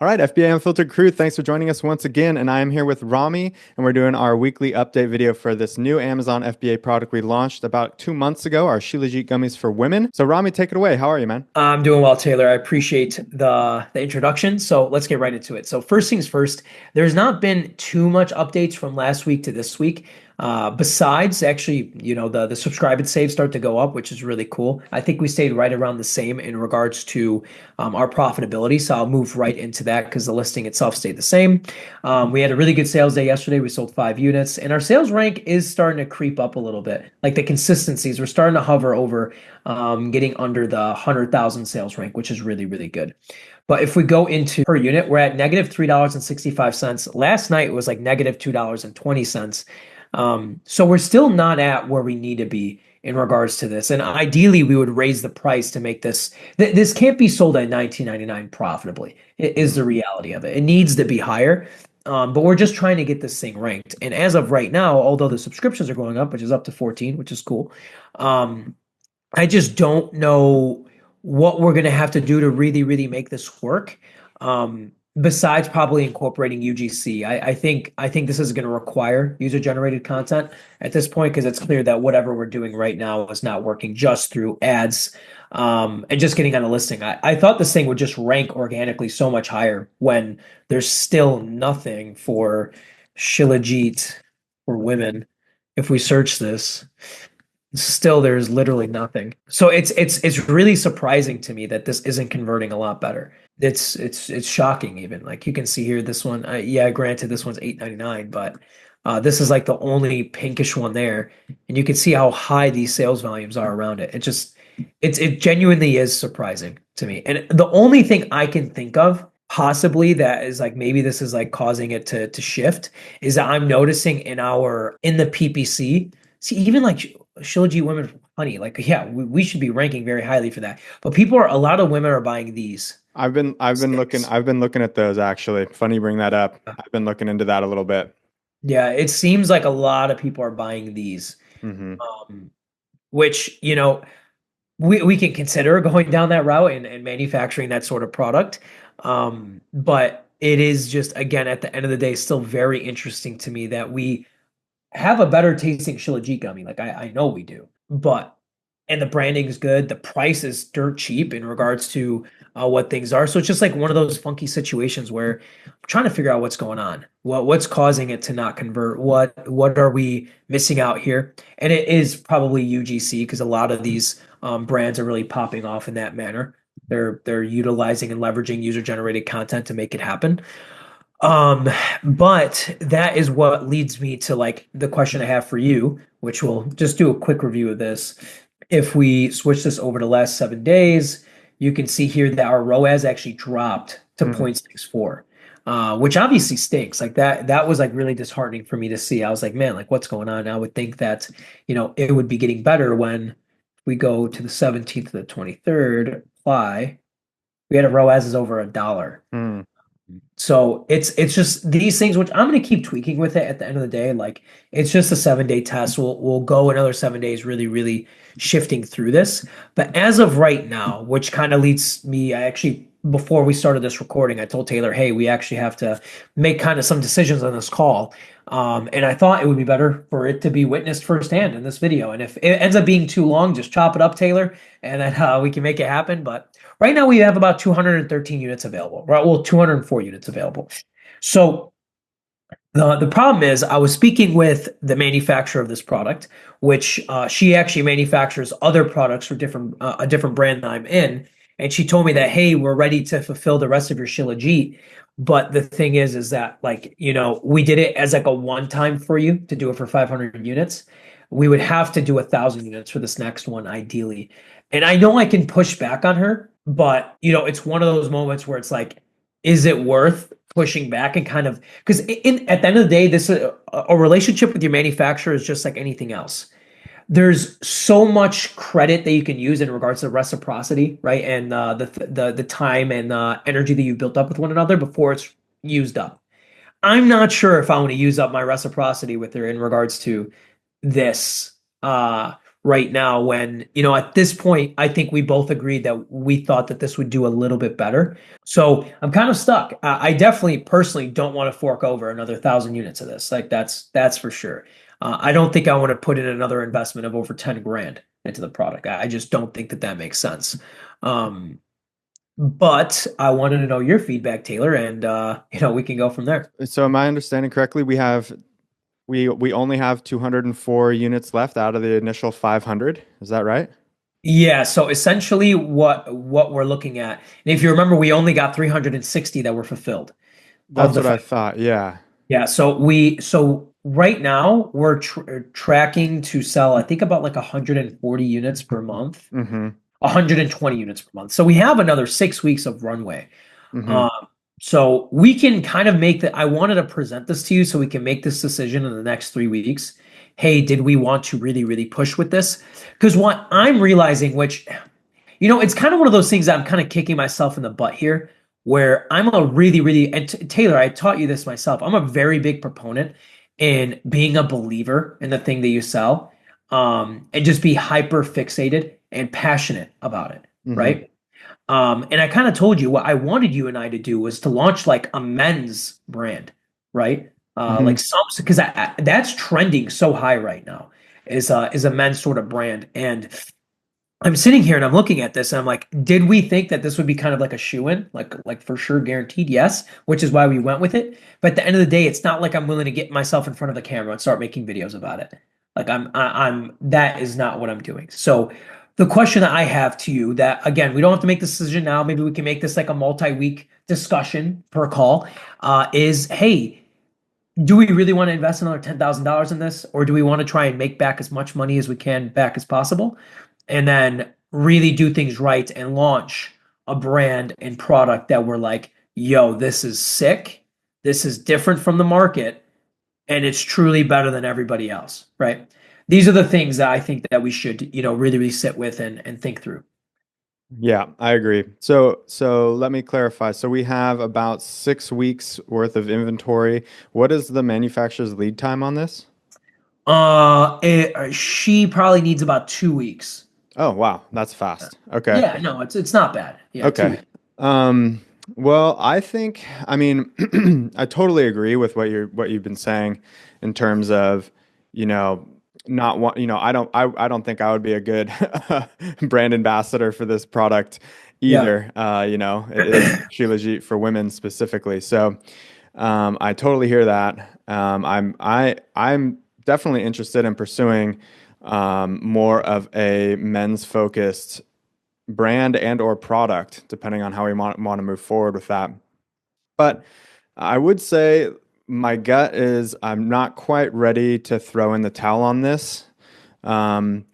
All right, FBA Unfiltered crew, thanks for joining us once again. And I am here with Rami, and we're doing our weekly update video for this new Amazon FBA product we launched about 2 months ago, our Shilajit gummies for women. So, Rami, take it away. How are you, man? I'm doing well, Taylor. I appreciate the introduction. So let's get right into it. So first things first, there's not been too much updates from last week to this week. Besides actually, the subscribe and save start to go up, which is really cool. I think we stayed right around the same in regards to our profitability. So I'll move right into that because the listing itself stayed the same. We had a really good sales day yesterday. We sold 5 units, and our sales rank is starting to creep up a little bit. Like the consistencies, we're starting to hover over getting under the 100,000 sales rank, which is really, really good. But if we go into per unit, we're at negative $3.65. Last night it was like negative $2.20. So we're still not at where we need to be in regards to this. And ideally, we would raise the price to make this. This can't be sold at $19.99 profitably. It is the reality of it. It needs to be higher. But we're just trying to get this thing ranked. And as of right now, although the subscriptions are going up, which is up to 14, which is cool, I just don't know what we're going to have to do to really, really make this work. Besides probably incorporating UGC, I think this is going to require user-generated content at this point because it's clear that whatever we're doing right now is not working just through ads and just getting on a listing. I thought this thing would just rank organically so much higher when there's still nothing for Shilajit for women. If we search this, still there's literally nothing. So it's really surprising to me that this isn't converting a lot better. It's shocking even. Like you can see here, this one, yeah, granted this one's $8.99, but this is like the only pinkish one there, and you can see how high these sales volumes are around it. It genuinely is surprising to me. And the only thing I can think of possibly that is like maybe this is like causing it to shift is that I'm noticing in the PPC. See, even like Shilajit women honey, like yeah, we should be ranking very highly for that. But a lot of women are buying these sticks. I've been looking at those actually. Funny you bring that up. I've been looking into that a little bit. Yeah, it seems like a lot of people are buying these, Hmm. which, we can consider going down that route and manufacturing that sort of product. But it is just, again, at the end of the day, still very interesting to me that we have a better tasting Shilajit gummy. Like I know we do, and the branding is good. The price is dirt cheap in regards to what things are. So it's just like one of those funky situations where I'm trying to figure out what's going on. What's causing it to not convert? What are we missing out here? And it is probably UGC because a lot of these brands are really popping off in that manner. They're utilizing and leveraging user generated content to make it happen. Um, but that is what leads me to like the question I have for you, which we'll just do a quick review of this. If we switch this over to last 7 days, you can see here that our ROAS actually dropped to Hmm. 0.64, which obviously stinks. Like that was like really disheartening for me to see. I was like, man, like what's going on? I would think that, it would be getting better when we go to the 17th to the 23rd, apply. We had a ROAS is over $1. Hmm. So it's just these things which I'm going to keep tweaking with it at the end of the day. Like it's just a 7 day test. We'll go another 7 days really, really shifting through this. But as of right now, which kind of leads me, I actually before we started this recording, I told Taylor, hey, we actually have to make kind of some decisions on this call. And I thought it would be better for it to be witnessed firsthand in this video. And if it ends up being too long, just chop it up, Taylor, and then we can make it happen. But right now we have about 213 units available. Right, well, 204 units available. So the problem is I was speaking with the manufacturer of this product, which she actually manufactures other products for a different brand that I'm in. And she told me that, hey, we're ready to fulfill the rest of your Shilajit. But the thing is that like, we did it as like a one time for you to do it for 500 units. We would have to do 1,000 units for this next one, ideally. And I know I can push back on her, but it's one of those moments where it's like, is it worth pushing back and kind of because in at the end of the day, this a relationship with your manufacturer is just like anything else. There's so much credit that you can use in regards to reciprocity, right? And the time and energy that you built up with one another before it's used up. I'm not sure if I want to use up my reciprocity with her in regards to this right now when, at this point, I think we both agreed that we thought that this would do a little bit better. So I'm kind of stuck. I definitely personally don't want to fork over another 1,000 units of this. Like that's for sure. I don't think I want to put in another investment of over 10 grand into the product. I just don't think that that makes sense. Um, but I wanted to know your feedback, Taylor, and we can go from there. So am I understanding correctly? We only have 204 units left out of the initial 500. Is that right? Yeah, so essentially what we're looking at, and if you remember, we only got 360 that were fulfilled of That's the what I five. thought. Yeah. Yeah, so right now we're tracking to sell, I think about like 140 units per month, Mm-hmm. 120 units per month. So we have another 6 weeks of runway. Mm-hmm. Um, so we can kind of make that. I wanted to present this to you so we can make this decision in the next 3 weeks. Hey, did we want to really, really push with this? Because what I'm realizing, which it's kind of one of those things that I'm kind of kicking myself in the butt here, where I'm a really, really, and Taylor, I taught you this myself. I'm a very big proponent in being a believer in the thing that you sell, and just be hyper fixated and passionate about it, Mm-hmm. right? And I kind of told you what I wanted you and I to do was to launch like a men's brand, right? Mm-hmm. Like some because that's trending so high right now is a men's sort of brand, and I'm sitting here and I'm looking at this and I'm like, did we think that this would be kind of like a shoe-in, like for sure guaranteed? Yes, which is why we went with it. But at the end of the day, it's not like I'm willing to get myself in front of the camera and start making videos about it. Like I'm that is not what I'm doing. So the question that I have to you that again, we don't have to make this decision now. Maybe we can make this like a multi-week discussion per call. Is hey, do we really want to invest another $10,000 in this, or do we want to try and make back as much money as we can back as possible, and then really do things right and launch a brand and product that we're like, yo, this is sick, this is different from the market, and it's truly better than everybody else, right? These are the things that I think that we should, really, really sit with and think through. Yeah, I agree. So let me clarify. So we have about 6 weeks worth of inventory. What is the manufacturer's lead time on this? She probably needs about 2 weeks. Oh, wow, that's fast. Okay. Yeah, no, it's not bad. Yeah, two Okay. weeks. Um, well, I mean, I totally agree with what you've been saying in terms of, you know, not want, I don't think I would be a good brand ambassador for this product Yeah. either. It is Sheila Jeet for women specifically. So, I totally hear that. I'm definitely interested in pursuing more of a men's focused brand and or product, depending on how we want to move forward with that. But I would say my gut is I'm not quite ready to throw in the towel on this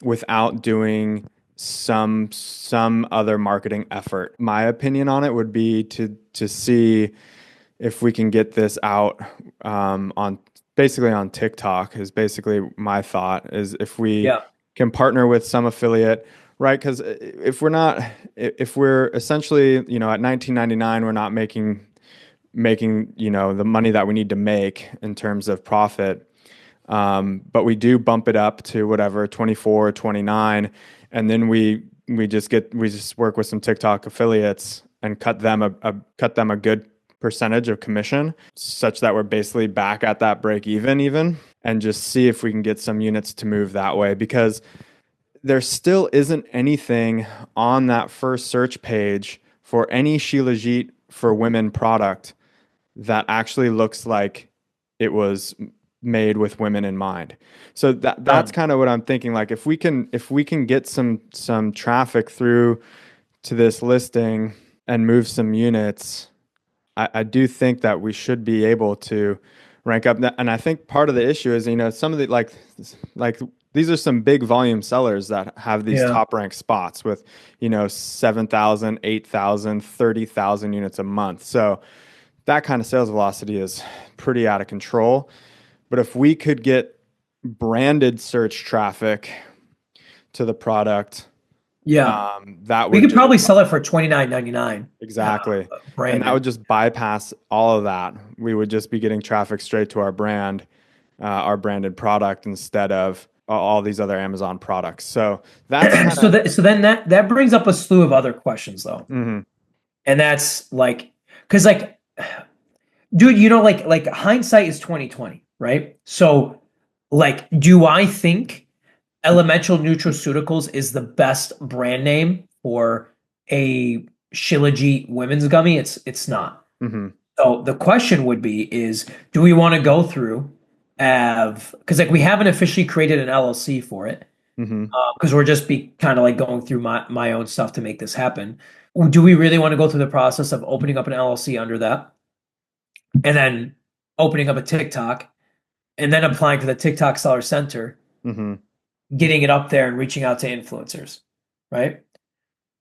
without doing some other marketing effort. My opinion on it would be to see if we can get this out on basically on TikTok is basically my thought is if we Yeah. can partner with some affiliate, right? Because if we're essentially, at 19.99, we're not making, the money that we need to make in terms of profit. But we do bump it up to whatever, 24, 29, and then we just work with some TikTok affiliates and cut them a good percentage of commission such that we're basically back at that break even and just see if we can get some units to move that way because there still isn't anything on that first search page for any Shilajit for women product that actually looks like it was made with women in mind. So that's Done. kind of what I'm thinking. Like if we can get some traffic through to this listing and move some units, I do think that we should be able to rank up. And I think part of the issue is, some of the like these are some big volume sellers that have these Yeah. top ranked spots with, 7,000, 8,000, 30,000 units a month. So that kind of sales velocity is pretty out of control. But if we could get branded search traffic to the product, Yeah. that We would could just probably sell it for 29.99. exactly. And that would Branded. just bypass all of that. We would just be getting traffic straight to our brand, our branded product instead of all these other Amazon products. So that's kind So of. that so then that brings up a slew of other questions though. Hmm. And that's like, because like, dude, like hindsight is 2020, right? So like, do I think Elemental Nutraceuticals is the best brand name for a Shilajit women's gummy? It's not. Hmm. So the question would be is, do we want to go through because like we haven't officially created an LLC for it, Hmm. because we're just be kind of like going through my own stuff to make this happen. Do we really want to go through the process of opening up an LLC under that and then opening up a TikTok and then applying for the TikTok Seller Center, Hmm. getting it up there and reaching out to influencers, right?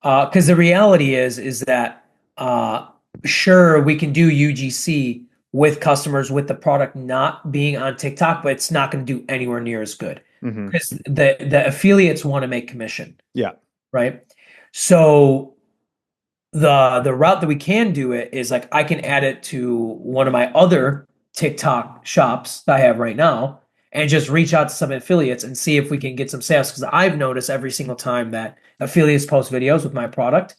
Because the reality is that uh, sure, we can do UGC with customers with the product not being on TikTok, but it's not going to do anywhere near as good Hmm. because the affiliates want to make commission, Yeah. right? So the route that we can do it is like I can add it to one of my other TikTok shops that I have right now and just reach out to some affiliates and see if we can get some sales. Because I've noticed every single time that affiliates post videos with my product,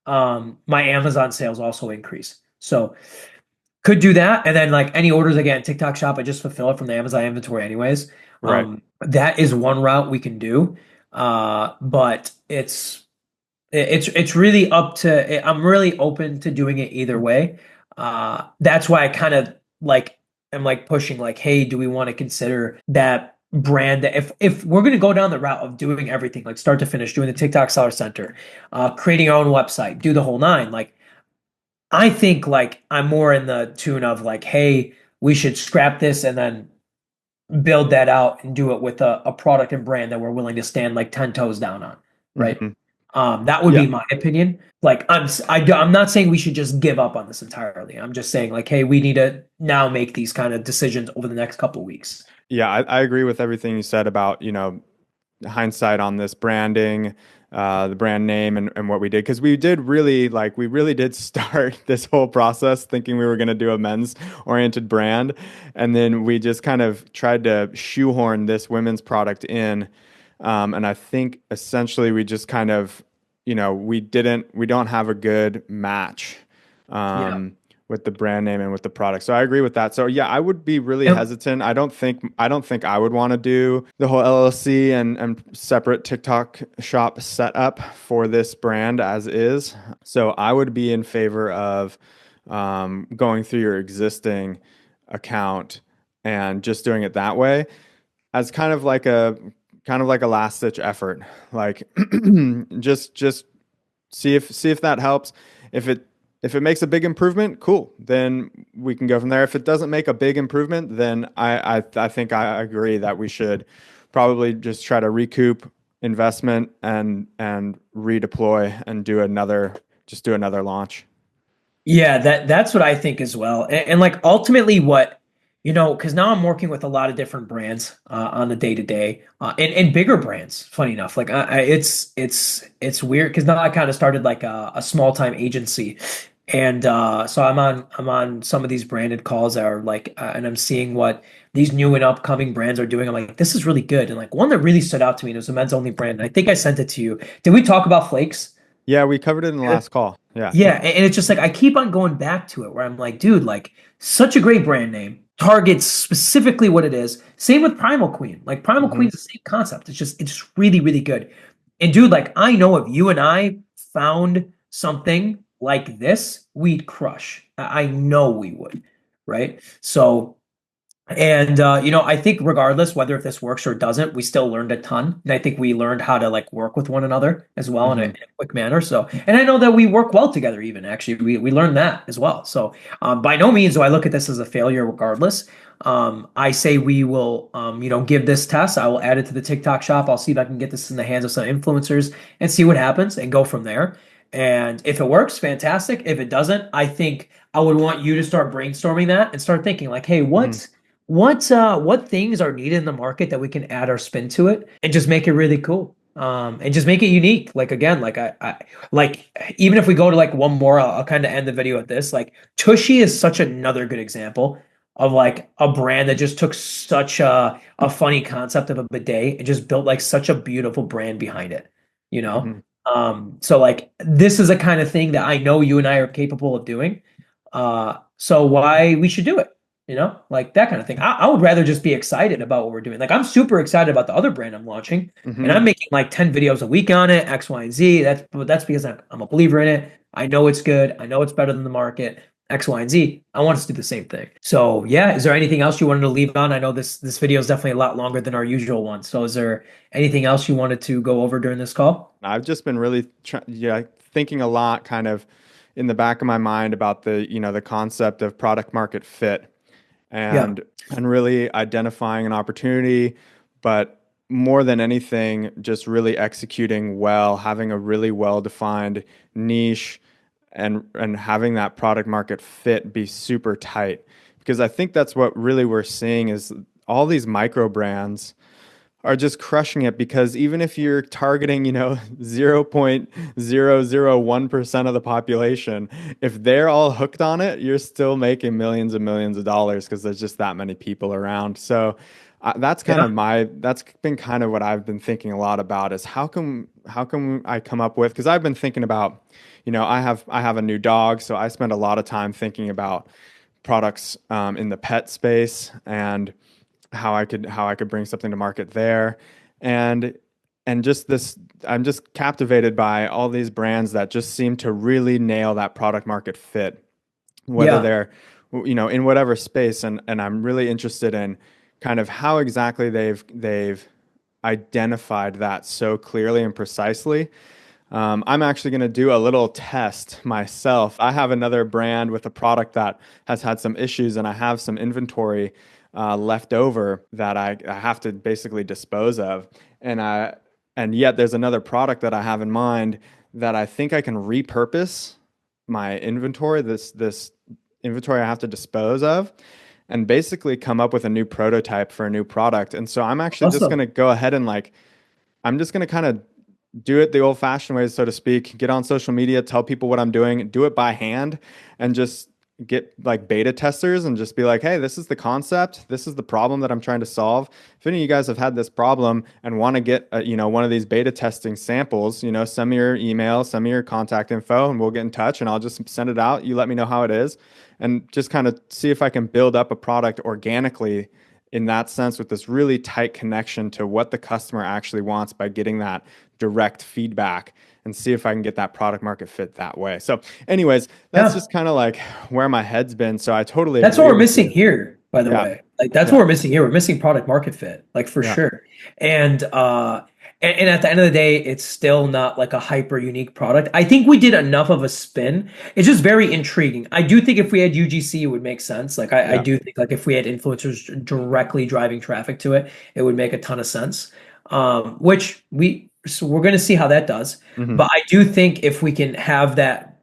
my Amazon sales also increase. So could do that. And then like any orders I get in TikTok shop, I just fulfill it from the Amazon inventory anyways. Right. That is one route we can do. But it's really up to I'm really open to doing it either way. That's why I kind of like am like pushing like, hey, do we want to consider that brand that if we're gonna go down the route of doing everything like start to finish, doing the TikTok Seller Center, creating our own website, do the whole nine, like I think like I'm more in the tune of like, hey, we should scrap this and then build that out and do it with a product and brand that we're willing to stand like 10 toes down on, right? Hmm. That would Yeah. be my opinion. Like I'm not saying we should just give up on this entirely. I'm just saying like, hey, we need to now make these kind of decisions over the next couple of weeks. Yeah. I agree with everything you said about, hindsight on this branding, the brand name and what we did. Because we really did start this whole process thinking we were going to do a men's oriented brand. And then we just kind of tried to shoehorn this women's product in. And I think essentially we just kind of, we don't have a good match. Yeah. Um, with the brand name and with the product. So I agree with that. So yeah, I would be really Yep. hesitant. I don't think I would want to do the whole LLC and separate TikTok shop setup for this brand as is. So I would be in favor of going through your existing account and just doing it that way as kind of like a last ditch effort. Like just see if that helps. If it makes a big improvement, cool. Then we can go from there. If it doesn't make a big improvement, then I think I agree that we should probably just try to recoup investment and redeploy and do another launch. Yeah, that's what I think as well. And like ultimately what, because now I'm working with a lot of different brands on the day to day, and bigger brands. Funny enough, like it's weird because now I kind of started like a small time agency, and so I'm on some of these branded calls that are like, and I'm seeing what these new and upcoming brands are doing. I'm like, this is really good. And like one that really stood out to me, and it was a men's only brand. And I think I sent it to you. Did we talk about Flakes? Yeah, we covered it in the last call. Yeah. Yeah, and it's just like I keep on going back to it where I'm like, dude, like such a great brand name. Targets specifically what it is. Same with Primal Queen. Like Primal Hmm. Queen's the same concept. It's really, really good. And dude, like I know if you and I found something like this, we'd crush. I know we would, right? So and I think regardless whether if this works or doesn't, we still learned a ton. And I think we learned how to like work with one another as well in a, Hmm. in a quick manner. So, and I know that we work well together even actually. We learned that as well. So, by no means do I look at this as a failure regardless. I say we will give this test. I will add it to the TikTok shop. I'll see if I can get this in the hands of some influencers and see what happens and go from there. And if it works, fantastic. If it doesn't, I think I would want you to start brainstorming that and start thinking like, hey, Hmm. what things are needed in the market that we can add our spin to it and just make it really cool. And just make it unique. Like again, like I like even if we go to like one more, I'll kind of end the video with this. Like Tushy is such another good example. of like a brand that just took such a funny concept of a bidet and just built like such a beautiful brand behind it, you know? Mhm. So like this is a kind of thing that I know you and I are capable of doing. So why we should do it, like that kind of thing. I would rather just be excited about what we're doing. Like I'm super excited about the other brand I'm launching, and I'm Mhm. making like 10 videos a week on it, X, Y, and Z. That's because I'm a believer in it. I know it's good. I know it's better than the market. X, Y, and Z. I want us to do the same thing. So yeah, is there anything else you wanted to leave on? I know this video is definitely a lot longer than our usual one. So is there anything else you wanted to go over during this call? I've just been really thinking a lot kind of in the back of my mind about the concept of product market fit Yeah. and really identifying an opportunity, but more than anything, just really executing well, having a really well-defined niche and having that product market fit be super tight. Because I think that's what really we're seeing is all these micro brands are just crushing it because even if you're targeting, 0.001% of the population, if they're all hooked on it, you're still making millions and millions of dollars because there's just that many people around. So Yeah. that's been kind of what I've been thinking a lot about is how can I come up with, because I've been thinking about, I have a new dog, so I spend a lot of time thinking about products in the pet space and how I could bring something to market there, and and just this I'm just captivated by all these brands that just seem to really nail that product market fit, whether Yeah. they're in whatever space, and I'm really interested in kind of how exactly they've identified that so clearly and precisely. I'm actually going to do a little test myself. I have another brand with a product that has had some issues, and I have some inventory left over that I have to basically dispose of. And I and yet there's another product that I have in mind that I think I can repurpose my inventory, this inventory I have to dispose of, and basically come up with a new prototype for a new product. And so I'm actually just going Awesome. to go ahead and I'm just going to kind of do it the old fashioned way, so to speak. Get on social media, tell people what I'm doing, do it by hand, and just get like beta testers and just be like, hey, this is the concept. This is the problem that I'm trying to solve. If any of you guys have had this problem and want to get, one of these beta testing samples, send me your email, send me your contact info, and we'll get in touch and I'll just send it out. You let me know how it is and just kind of see if I can build up a product organically in that sense with this really tight connection to what the customer actually wants by getting that direct feedback and see if I can get that product market fit that way. So, anyways, that's Yeah. just kind of like where my head's been. So I totally That's what agree we're with missing you. here, by the Yeah. way. Like that's what Yeah. we're missing here. We're missing product market fit, like for Yeah. sure. And and at the end of the day, it's still not like a hyper unique product. I think we did enough of a spin. It's just very intriguing. I do think if we had UGC, it would make sense. Like I Yeah. do think like if we had influencers directly driving traffic to it, it would make a ton of sense. Which so we're gonna see how that does. Hmm. But I do think if we can have that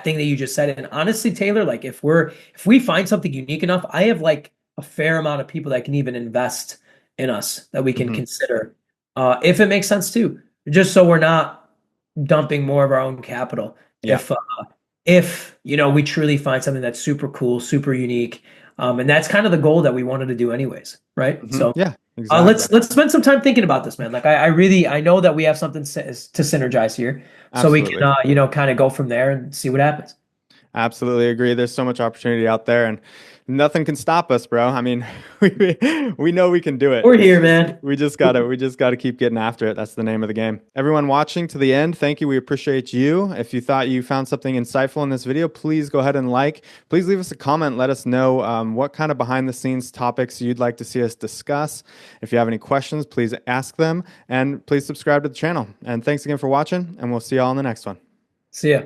thing that you just said. And honestly, Taylor, like if we find something unique enough, I have like a fair amount of people that can even invest in us that we can Hmm. consider. If it makes sense too, just so we're not dumping more of our own capital. Yeah. If we truly find something that's super cool, super unique, and that's kind of the goal that we wanted to do anyways, right? Hmm. So Yeah. let's Exactly. let's spend some time thinking about this, man. Like I really I know that we have something to synergize here, so we can Absolutely. kind of go from there and see what happens. Absolutely agree. There's so much opportunity out there, and nothing can stop us, bro. I mean, we know we can do it. We're here, man. We just gotta keep getting after it. That's the name of the game. Everyone watching to the end, thank you. We appreciate you. If you thought you found something insightful in this video, please go ahead and like. Please leave us a comment. Let us know what kind of behind the scenes topics you'd like to see us discuss. If you have any questions, please ask them, and please subscribe to the channel. And thanks again for watching, and we'll see y'all in the next one. See ya.